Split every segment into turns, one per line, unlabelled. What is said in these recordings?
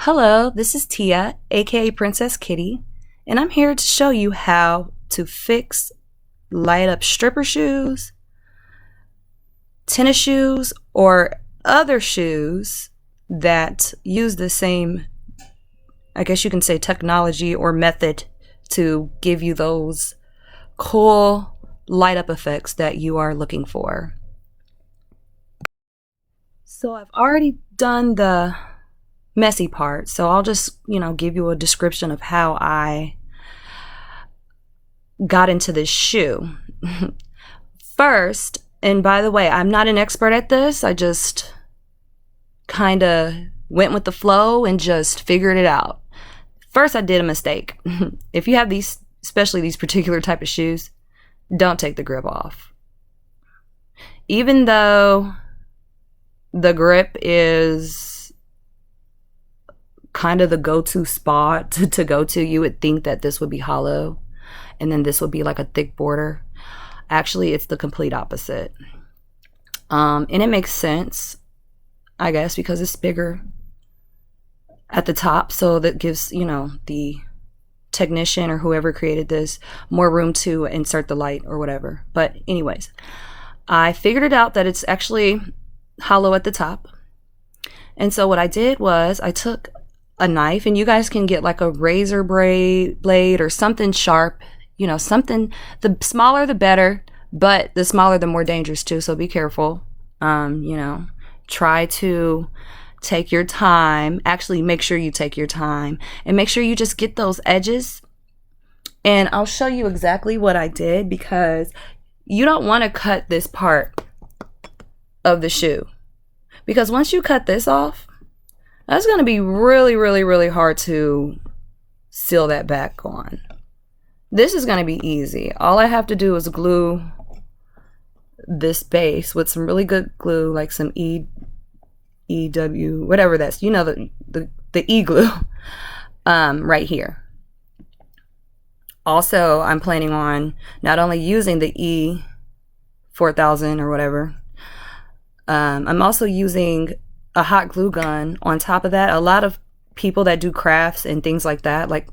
Hello, this is Tia, aka Princess Kitty, and I'm here to show you how to fix light up stripper shoes, tennis shoes, or other shoes that use the same, I guess you can say, technology or method to give you those cool light up effects that you are looking for. So I've already done the messy part, so I'll just give you a description of how I got into this shoe. First, and by the way, I'm not an expert at this, I just kind of went with the flow and just figured it out. First, I did a mistake. If you have these, especially these particular type of shoes, don't take the grip off. Even though the grip is kind of the go-to spot to go to, you would think that this would be hollow and then this would be like a thick border. Actually, it's the complete opposite. And it makes sense, I guess, because it's bigger at the top, so that gives the technician or whoever created this more room to insert the light or whatever. But anyways, I figured it out that it's actually hollow at the top. And so what I did was I took a knife, and you guys can get like a razor blade or something sharp, something, the smaller the better, but the smaller the more dangerous too, so be careful. Try to take your time. Actually, make sure you take your time and make sure you just get those edges. And I'll show you exactly what I did, because you don't want to cut this part of the shoe, because once you cut this off, that's going to be really, really, really hard to seal that back on. This is going to be easy. All I have to do is glue this base with some really good glue, like some EW, whatever that's, the E glue, right here. Also, I'm planning on not only using the E4000 or whatever, I'm also using a hot glue gun on top of that. A lot of people that do crafts and things like that, like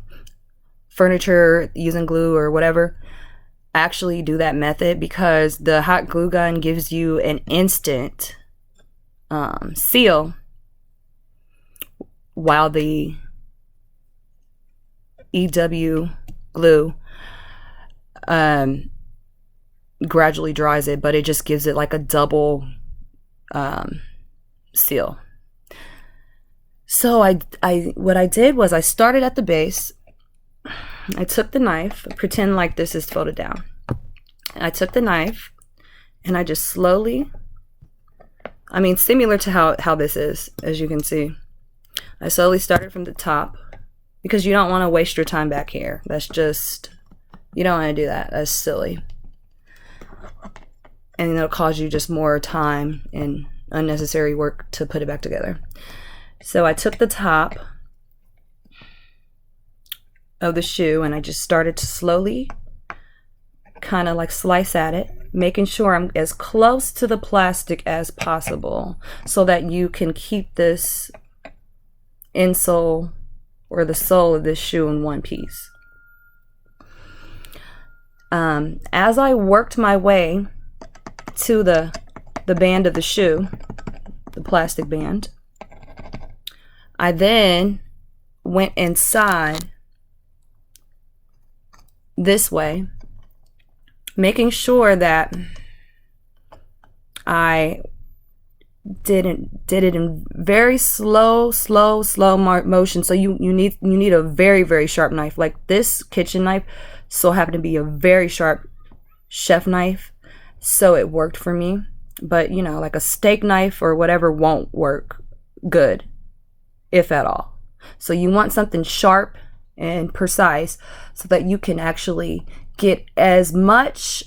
furniture using glue or whatever, actually do that method, because the hot glue gun gives you an instant seal, while the EW glue gradually dries it, but it just gives it like a double seal. So what I did was I started at the base. I took the knife, pretend like this is folded down. I took the knife and I just slowly, similar to how this is, as you can see. I slowly started from the top, because you don't want to waste your time back here. That's just, you don't want to do that. That's silly. And it'll cause you just more time and unnecessary work to put it back together. So I took the top of the shoe and I just started to slowly kind of like slice at it, making sure I'm as close to the plastic as possible, so that you can keep this insole or the sole of this shoe in one piece. As I worked my way to the band of the shoe, the plastic band, I then went inside this way, making sure that I did it in very slow motion. So you need a very, very sharp knife. Like this kitchen knife so happened to be a very sharp chef knife, so it worked for me. But like a steak knife or whatever won't work good, if at all. So you want something sharp and precise, so that you can actually get as much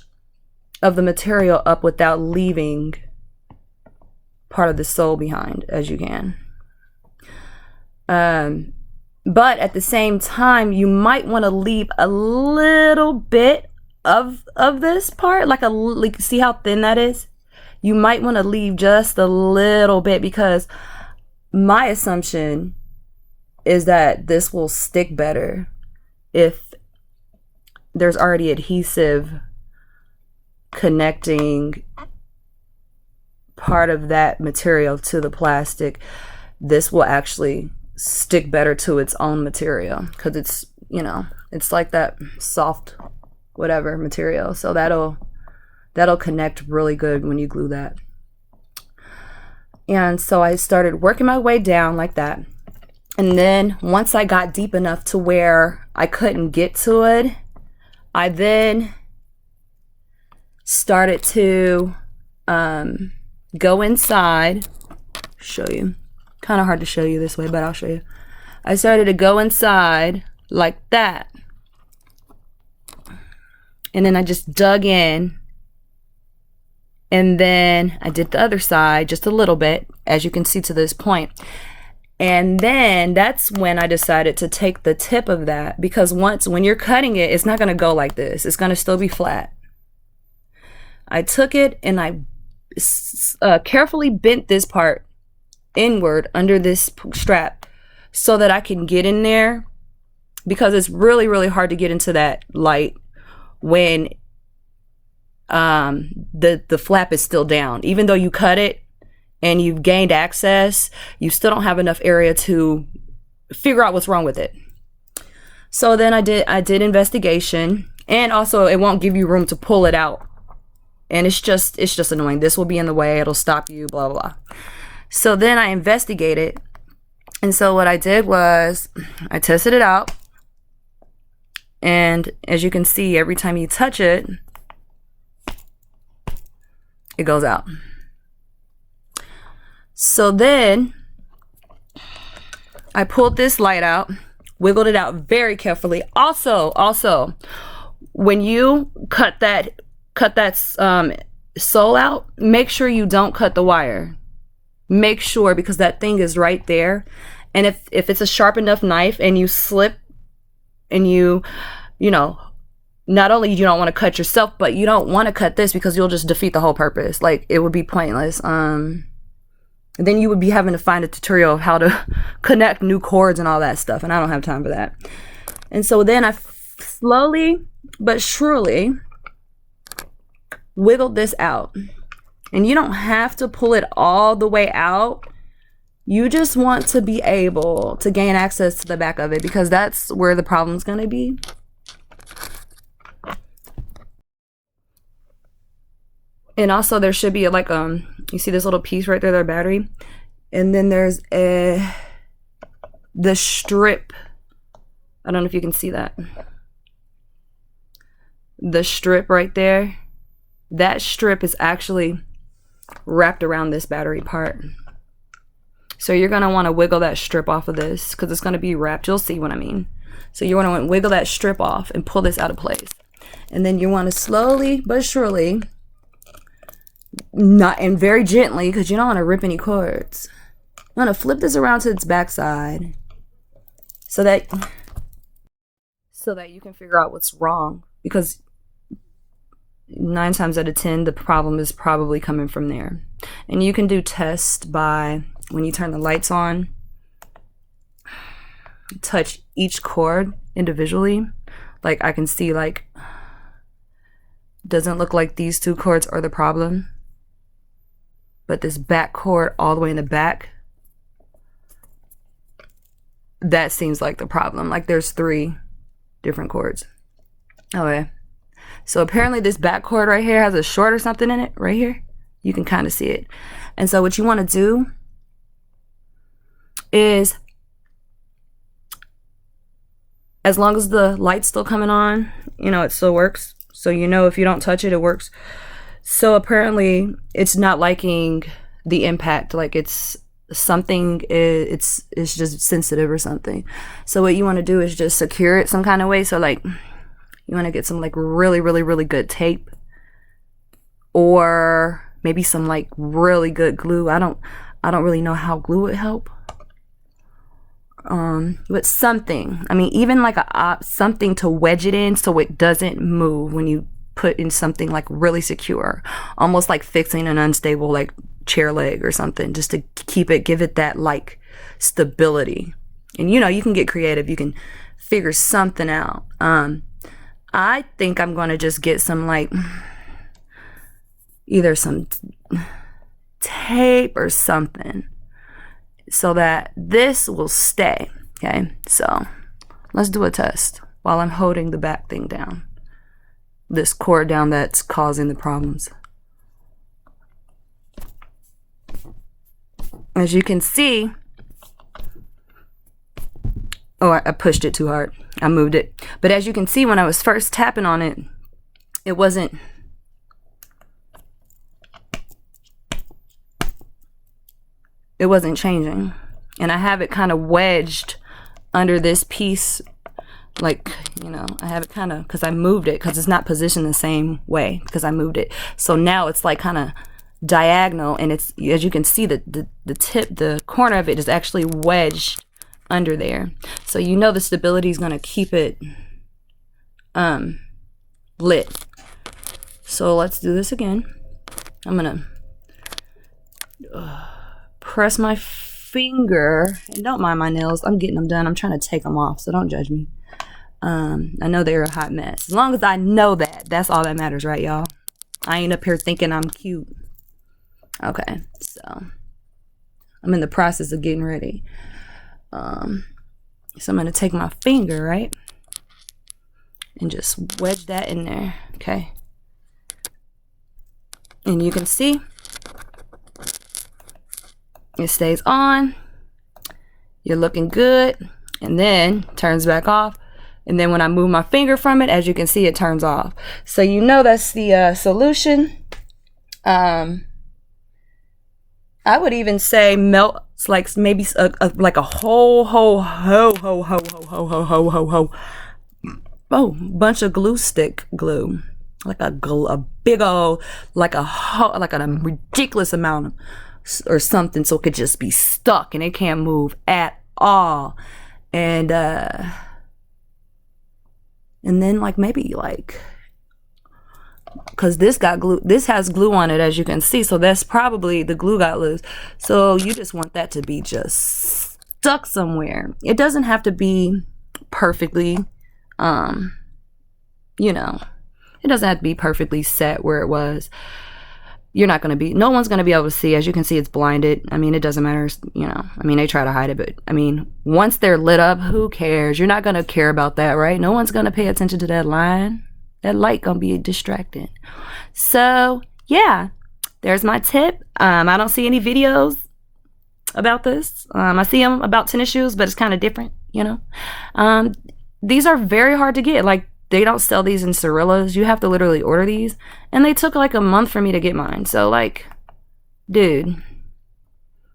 of the material up without leaving part of the sole behind as you can. But at the same time, you might want to leave a little bit of this part, like see how thin that is? You might want to leave just a little bit, because my assumption is that this will stick better if there's already adhesive connecting part of that material to the plastic. This will actually stick better to its own material because it's, you know, it's like that soft whatever material. So that'll connect really good when you glue that. And so I started working my way down like that. And then once I got deep enough to where I couldn't get to it, I then started to go inside. Show you. Kind of hard to show you this way, but I'll show you. I started to go inside like that. And then I just dug in. And then I did the other side just a little bit, as you can see to this point. And then that's when I decided to take the tip of that, because when you're cutting it, it's not going to go like this. It's going to still be flat. I took it and I carefully bent this part inward under this strap so that I can get in there, because it's really, really hard to get into that light when the flap is still down. Even though you cut it and you've gained access, you still don't have enough area to figure out what's wrong with it. So then I did investigation, and also it won't give you room to pull it out, and it's just annoying. This will be in the way, it'll stop you, blah blah blah. So then I investigated, and so what I did was I tested it out, and as you can see, every time you touch it, it goes out. So then I pulled this light out, wiggled it out very carefully. Also, when you cut that sole out, make sure you don't cut the wire. Make sure, because that thing is right there. And if it's a sharp enough knife and you slip and you know, not only you don't want to cut yourself, but you don't want to cut this because you'll just defeat the whole purpose. Like, it would be pointless. Then you would be having to find a tutorial of how to connect new cords and all that stuff, and I don't have time for that. And so then I slowly but surely wiggled this out. And you don't have to pull it all the way out. You just want to be able to gain access to the back of it, because that's where the problem's going to be. And also there should be like you see this little piece right there, their battery, and then there's the strip. I don't know if you can see that. The strip right there, that strip is actually wrapped around this battery part. So you're going to want to wiggle that strip off of this, because it's going to be wrapped. You'll see what I mean. So you want to wiggle that strip off and pull this out of place. And then you want to slowly but surely, not and very gently, because you don't want to rip any cords, you want to flip this around to its backside so that you can figure out what's wrong, because 9 times out of 10 the problem is probably coming from there. And you can do tests by, when you turn the lights on, touch each cord individually. Like, I can see, like, doesn't look like these 2 cords are the problem, but this back cord all the way in the back, that seems like the problem. Like, there's 3 different cords. Okay, so apparently this back cord right here has a short or something in it right here. You can kind of see it. And so what you want to do is, as long as the light's still coming on, you know, it still works. So you know, if you don't touch it, it works. So apparently it's not liking the impact, like it's something, it's just sensitive or something. So what you want to do is just secure it some kind of way. So like, you want to get some like really, really, really good tape, or maybe some like really good glue. I don't really know how glue would help. But something, I mean, even like something to wedge it in so it doesn't move when you put in something like really secure, almost like fixing an unstable like chair leg or something, just to keep it, give it that like stability. And you know, you can get creative. You can figure something out. I think I'm going to just get some, like, either some tape or something so that this will stay. Okay, so let's do a test while I'm holding the back thing down, this cord down that's causing the problems. As you can see, oh, I pushed it too hard. I moved it. But as you can see, when I was first tapping on it, it wasn't changing. And I have it kind of wedged under this piece, like, you know, I have it kind of, because I moved it, because it's not positioned the same way, because I moved it. So now it's like kind of diagonal, and it's, as you can see, the tip, the corner of it is actually wedged under there. So you know the stability is going to keep it lit. So let's do this again. I'm going to press my finger, and don't mind my nails, I'm getting them done. I'm trying to take them off, so don't judge me. I know they're a hot mess. As long as I know that, that's all that matters, right, y'all? I ain't up here thinking I'm cute. Okay, so I'm in the process of getting ready. So I'm going to take my finger, right, and just wedge that in there, okay? And you can see it stays on. You're looking good. And then turns back off. And then when I move my finger from it, as you can see, it turns off. So you know that's the solution. I would even say melt, like maybe like a whole bunch of glue stick glue, like a big old, like a ridiculous amount of, or something, so it could just be stuck and it can't move at all. And then like maybe like, because this got glue, this has glue on it, as you can see, so that's probably the glue got loose. So you just want that to be just stuck somewhere. It doesn't have to be perfectly, you know, it doesn't have to be perfectly set where it was. You're not going to be, no one's going to be able to see. As you can see, it's blinded. I mean, it doesn't matter, you know, I mean, they try to hide it, but I mean, once they're lit up, who cares? You're not going to care about that, right? No one's going to pay attention to that line. That light gonna be distracting. So yeah, there's my tip. I don't see any videos about this. I see them about tennis shoes, but it's kind of different, you know. These are very hard to get. Like, they don't sell these in Cirillas. You have to literally order these, and they took like a month for me to get mine. So like, dude,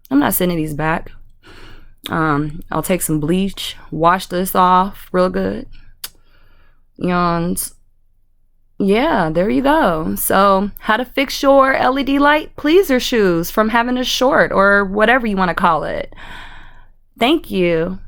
I'm not sending these back. I'll take some bleach, wash this off real good, and yeah, there you go. So how to fix your LED light pleaser shoes from having a short, or whatever you want to call it. Thank you.